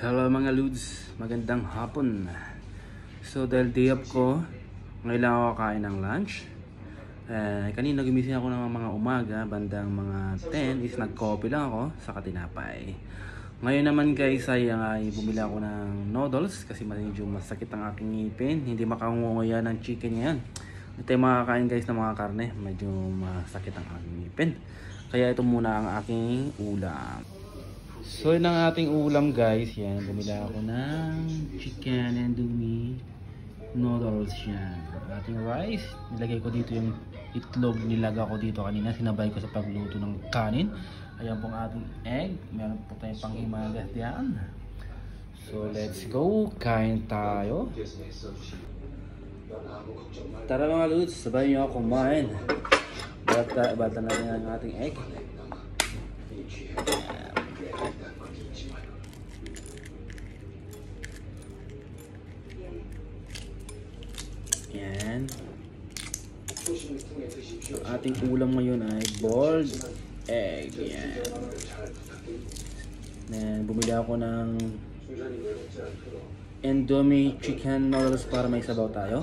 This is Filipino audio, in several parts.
Hello mga Ludes, magandang hapon. So dahil day off ko, ngayon lang ako kain ng lunch. Kanina gumising ako ng mga umaga, bandang mga 10 is nag-coffee lang ako sa katinapay. Ngayon naman guys ay bumili ako ng noodles kasi medyo masakit ang aking ngipin. Hindi makangunguya ng chicken yan. Ito yung makakain guys ng mga karne, medyo masakit ang aking ngipin. Kaya ito muna ang aking ulam. So yun ang ating ulam guys, yan, bumili ako ng chicken and dumi noodles yan. Ating rice, nilagay ko dito yung itlog, nilaga ko dito kanina, sinabay ko sa pagluto ng kanin. Ayan pong ating egg, meron po tayong panghimagas diyan. So let's go, kain tayo. Tara mga Ludes, sabay nyo ako kumain. Bata natin ang ating egg. Yan. So, ating ulam ngayon ay boiled egg. Yan. Bumili ako ng Indomie chicken noodles para may sabaw tayo.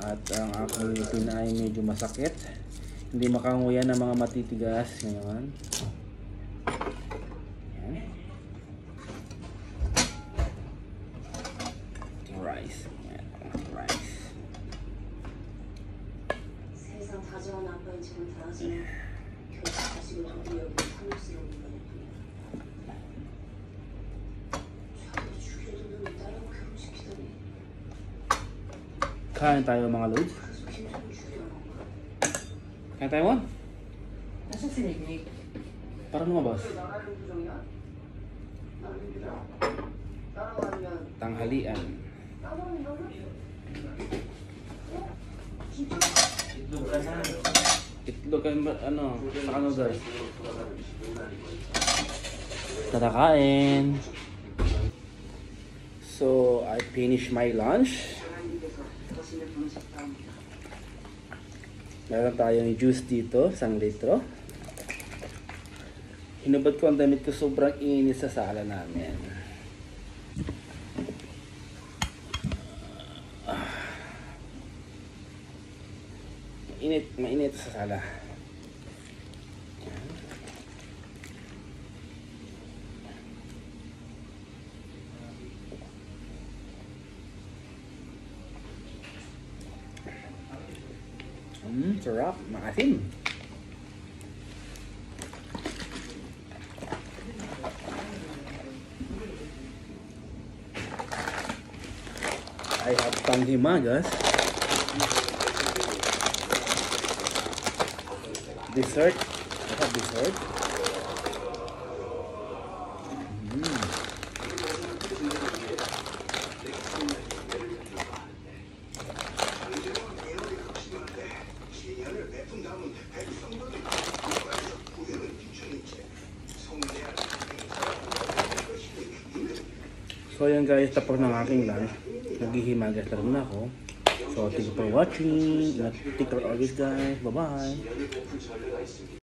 At ang aking ngipin ay medyo masakit. Hindi makanguya ng mga matitigas ngayon. Yan. Rice. Yan, rice. Kain tayo mga Lods. Kain tayo mo? Nasa sinig-nig? Parang lumabas. Tanghalian. Itlog ka na. Itlog ka ano? Saka noodles. Tatakain. So, I finished my lunch. Meron tayong juice dito, 1 litro. Hinubad ko ang damit ko, sobrang init sa sala namin. Mainit sa sala. Sarap, maasim. I have panghimagas. Dessert. I have dessert. So yan guys, tapos ng aking lunch. Naghihimagas na rin ako. So thank you for watching. Take care always guys. Bye bye.